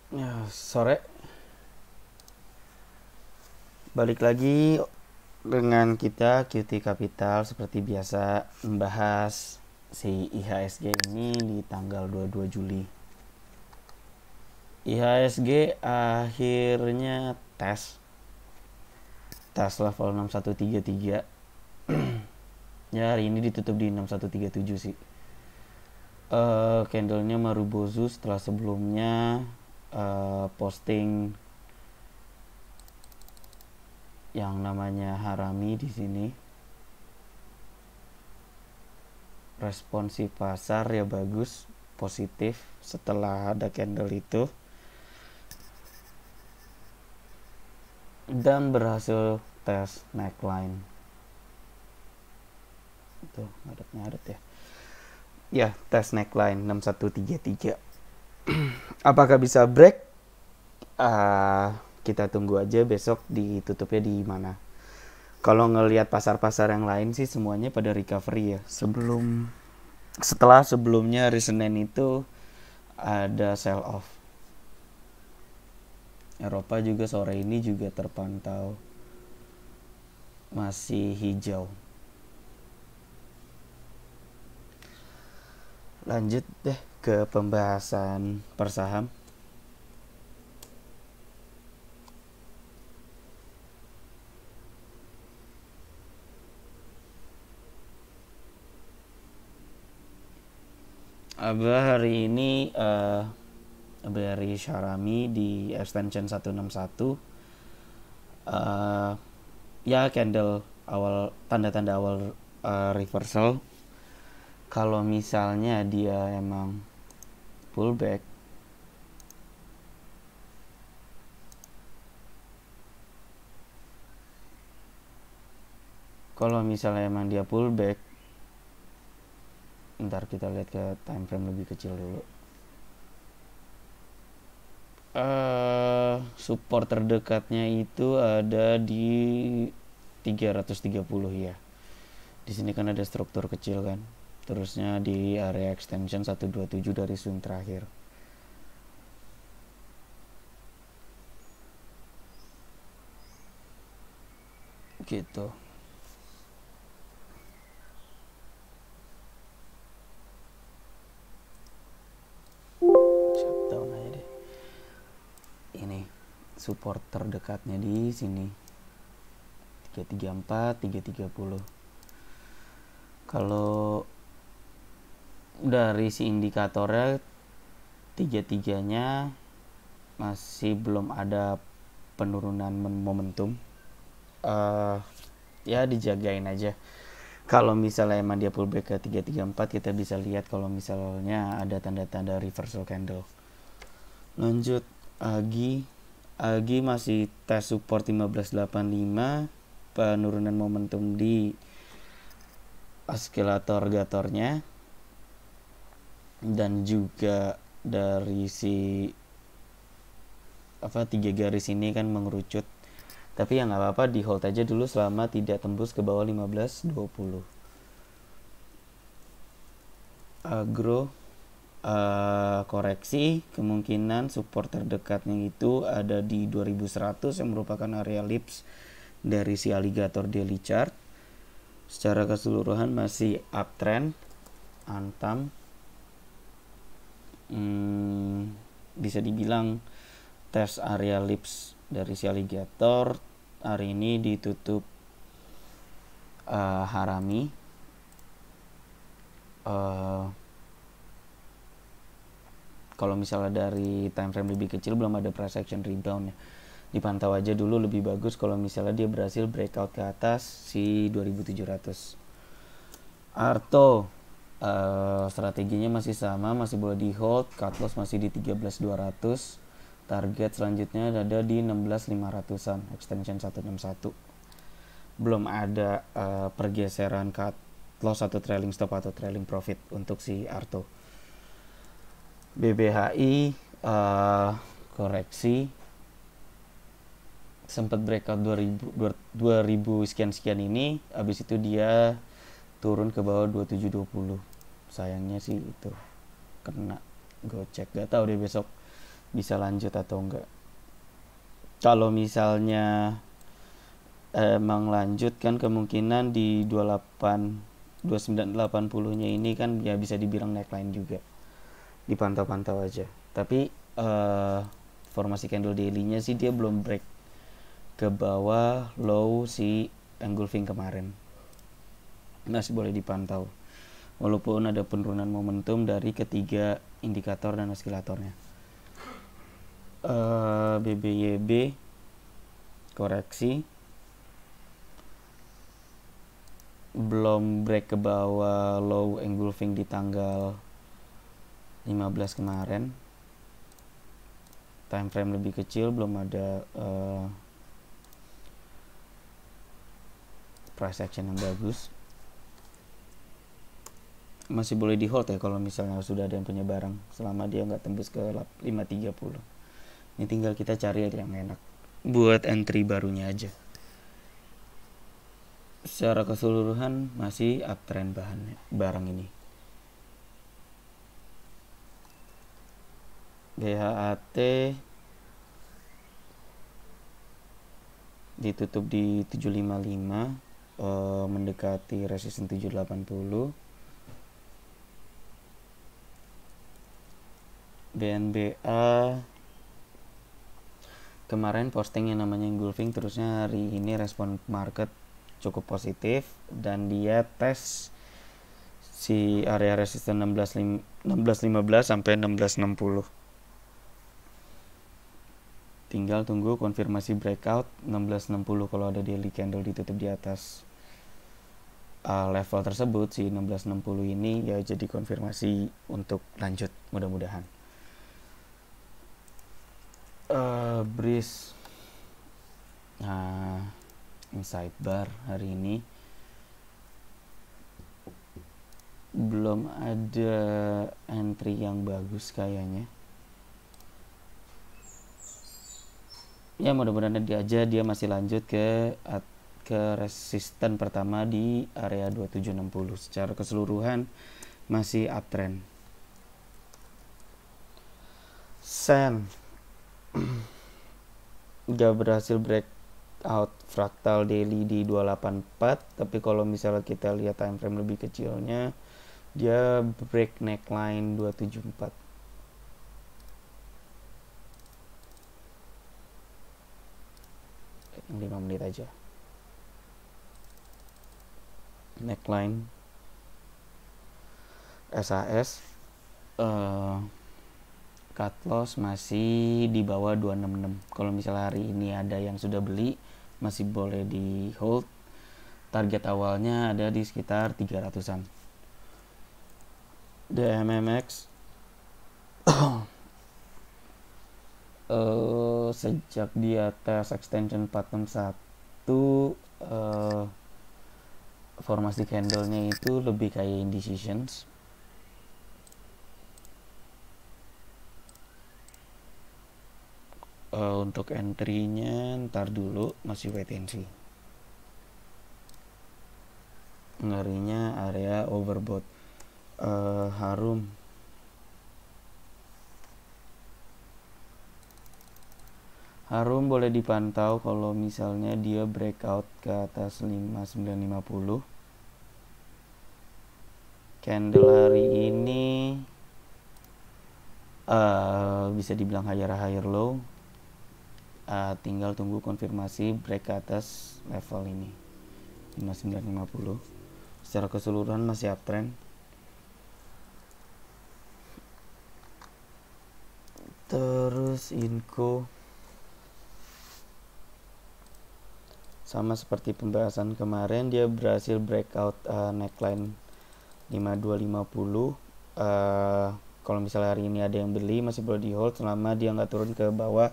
Ya, sore balik lagi dengan kita QT Capital seperti biasa membahas si IHSG ini di tanggal 22 Juli. IHSG akhirnya tes level 6133. Ya, hari ini ditutup di 6137 sih. Candlenya Marubozu setelah sebelumnya posting yang namanya Harami di sini. Responsif pasar ya bagus, positif setelah ada candle itu, dan berhasil tes neckline. Itu ngadet ya. Ya, tes neckline 6133. Apakah bisa break? Kita tunggu aja besok ditutupnya di mana. Kalau ngelihat pasar-pasar yang lain sih semuanya pada recovery ya. Setelah sebelumnya hari Senin itu ada sell off. Eropa juga sore ini juga terpantau masih hijau. Lanjut deh ke pembahasan persaham. Abah hari ini beri Syarami di extension 161. Ya, candle awal, tanda-tanda awal reversal. Kalau misalnya dia emang pullback, ntar kita lihat ke time frame lebih kecil dulu. Support terdekatnya itu ada di 330 ya. Di sini kan ada struktur kecil kan. Terusnya di area extension 127 dari swing terakhir. Gitu. Shutdown aja deh. Ini support terdekatnya di sini 334, 330. Kalau dari si indikatornya, tiga-tiganya masih belum ada penurunan momentum. Ya dijagain aja. Kalau misalnya emang dia pullback ke 334, kita bisa lihat kalau misalnya ada tanda-tanda reversal candle. Lanjut Agi masih tes support 1585, penurunan momentum di oscillator gatornya, dan juga dari si tiga garis ini kan mengerucut. Tapi ya nggak apa-apa, di hold aja dulu selama tidak tembus ke bawah 1520. Agro koreksi, kemungkinan support terdekatnya itu ada di 2100 yang merupakan area lips dari si alligator daily chart. Secara keseluruhan masih uptrend, antam. Bisa dibilang tes area lips dari si alligator hari ini ditutup Harami. Kalau misalnya dari time frame lebih kecil belum ada price action rebound ya. Dipantau aja dulu, lebih bagus kalau misalnya dia berhasil breakout ke atas si 2700. Arto strateginya masih sama, masih boleh di hold, cut loss masih di 13200. Target selanjutnya ada di 16500-an, extension 161. Belum ada pergeseran cut loss atau trailing stop atau trailing profit untuk si Arto. BBHI koreksi, sempat breakout 2000 sekian ini, habis itu dia turun ke bawah 2720. Sayangnya sih itu kena gocek, gak tahu deh besok bisa lanjut atau enggak. Kalau misalnya emang lanjut kan kemungkinan di 2980 nya ini kan ya bisa dibilang neckline juga, dipantau-pantau aja. Tapi formasi candle daily-nya sih dia belum break ke bawah low si engulfing kemarin, masih boleh dipantau walaupun ada penurunan momentum dari ketiga indikator dan oskilatornya. BBYB koreksi, belum break ke bawah low engulfing di tanggal 15 kemarin. Time frame lebih kecil, belum ada price action yang bagus. Masih boleh di hold ya kalau misalnya sudah ada yang punya barang, selama dia nggak tembus ke 530. Ini tinggal kita cari yang enak buat entry barunya aja. Secara keseluruhan masih uptrend barang ini. BHAT ditutup di 755, mendekati resisten 780. BNBA kemarin posting yang namanya engulfing, terusnya hari ini respon market cukup positif dan dia tes si area resisten 1615 sampai 1660. Tinggal tunggu konfirmasi breakout 1660. Kalau ada daily candle ditutup di atas level tersebut, si 1660 ini ya jadi konfirmasi untuk lanjut, mudah-mudahan. Breeze, nah inside bar hari ini belum ada entry yang bagus kayaknya. Ya mudah-mudahan dia masih lanjut ke resisten pertama di area 2760. Secara keseluruhan masih uptrend. Sen gak berhasil breakout fractal daily di 284, tapi kalau misalnya kita lihat time frame lebih kecilnya, dia break neckline 274. Yang 5 menit aja. Neckline SAS, cut loss masih di bawah 266. Kalau misalnya hari ini ada yang sudah beli, masih boleh di hold. Target awalnya ada di sekitar 300-an. DMMX sejak di atas extension 461, formasi candlenya itu lebih kayak indecisions. Untuk entry-nya ntar dulu, masih wait and see. Ngerinya area overbought. Harum boleh dipantau kalau misalnya dia breakout ke atas 5950. Candle hari ini bisa dibilang higher low. Tinggal tunggu konfirmasi break ke atas level ini 5950. Secara keseluruhan masih uptrend. Terus Inco sama seperti pembahasan kemarin, dia berhasil breakout neckline 5250. Kalau misalnya hari ini ada yang beli, masih boleh di hold selama dia nggak turun ke bawah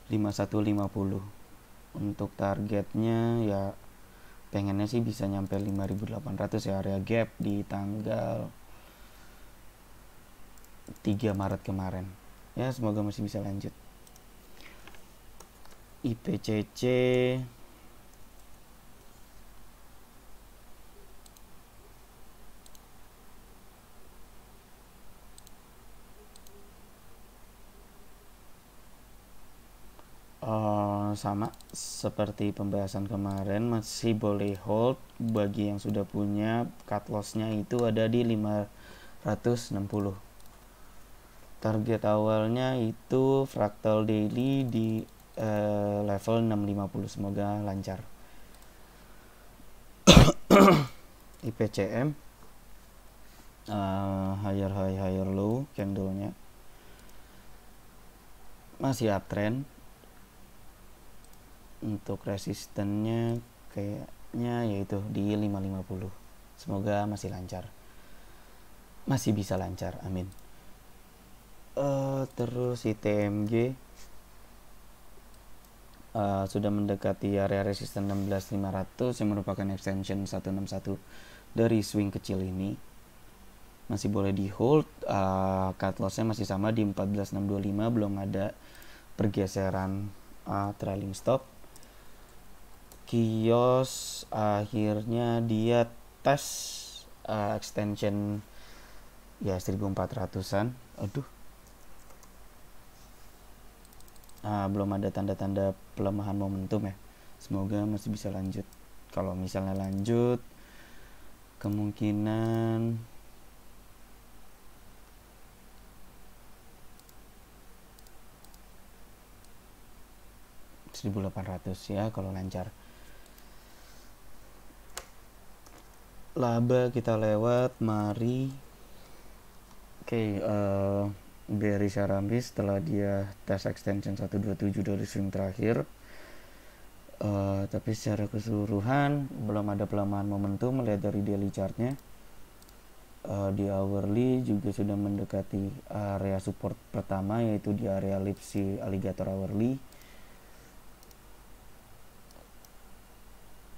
5150. Untuk targetnya ya pengennya sih bisa nyampe 5800 ya, area gap di tanggal 3 Maret kemarin. Ya semoga masih bisa lanjut. IPCC Sama seperti pembahasan kemarin, masih boleh hold. Bagi yang sudah punya, cut lossnya itu ada di 560. Target awalnya itu fractal daily di level 650. Semoga lancar. IPCM higher high higher low, candlenya masih uptrend. Untuk resistennya kayaknya yaitu di 550. Semoga masih lancar, masih bisa lancar, amin. Terus ITMG sudah mendekati area resisten 16.500 yang merupakan extension 161 dari swing kecil ini. Masih boleh di hold. Cut lossnya masih sama di 14.625, belum ada pergeseran trailing stop. Kios akhirnya dia tes extension ya 1400-an. Belum ada tanda-tanda pelemahan momentum ya. Semoga masih bisa lanjut. Kalau misalnya lanjut, kemungkinan $1.800 ya kalau lancar. Laba kita lewat, mari. Bearish Aramis setelah dia tes extension 127 dari swing terakhir. Tapi secara keseluruhan belum ada pelemahan momentum melihat dari daily chartnya. Di hourly juga sudah mendekati area support pertama, yaitu di area Lipsy Alligator hourly.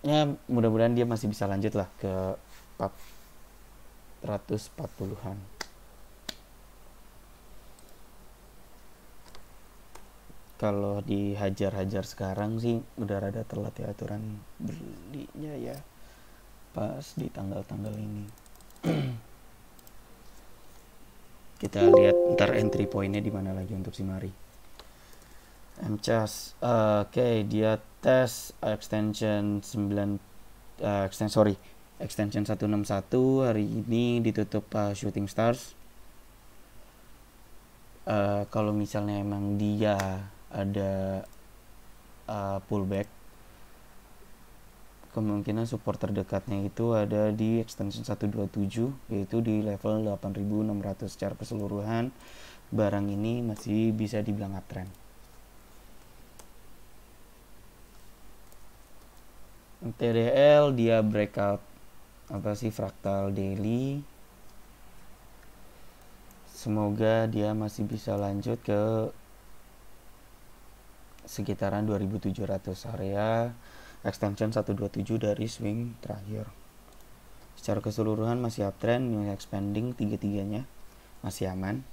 Ya mudah-mudahan dia masih bisa lanjut lah ke 440-an. Kalau dihajar-hajar sekarang sih udah rada telat ya aturan belinya ya, pas di tanggal-tanggal ini. Kita lihat ntar entry pointnya di mana lagi untuk si Mari. MCAS, dia tes extension 161 hari ini ditutup shooting stars. Kalau misalnya emang dia ada pullback, kemungkinan support terdekatnya itu ada di extension 127, yaitu di level 8.600. Secara keseluruhan barang ini masih bisa dibilang uptrend. TDL dia breakout fractal daily. Semoga dia masih bisa lanjut ke sekitaran 2700 area extension 127 dari swing terakhir. Secara keseluruhan masih uptrend, new expanding, tiga-tiganya masih aman.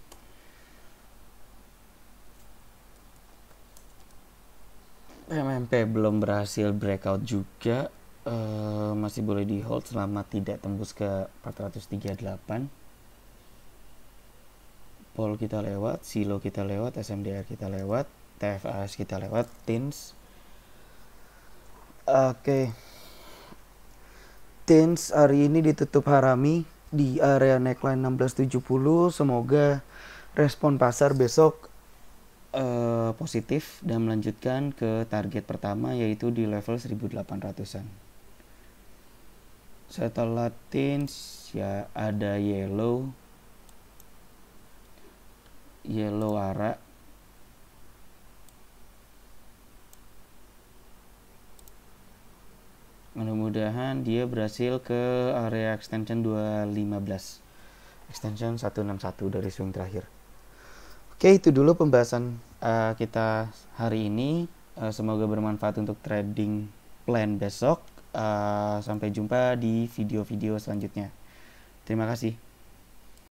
MMP belum berhasil breakout juga, masih boleh di hold selama tidak tembus ke 438. Pol kita lewat, Silo kita lewat, SMDR kita lewat, TFAS kita lewat, TINS. TINS hari ini ditutup harami di area neckline 1670. Semoga respon pasar besok positif dan melanjutkan ke target pertama, yaitu di level 1800-an. Setelah TINS ya ada yellow ARA. Mudah-mudahan dia berhasil ke area extension 215, extension 161 dari swing terakhir. Oke, itu dulu pembahasan kita hari ini. Semoga bermanfaat untuk trading plan besok. Sampai jumpa di video-video selanjutnya. Terima kasih.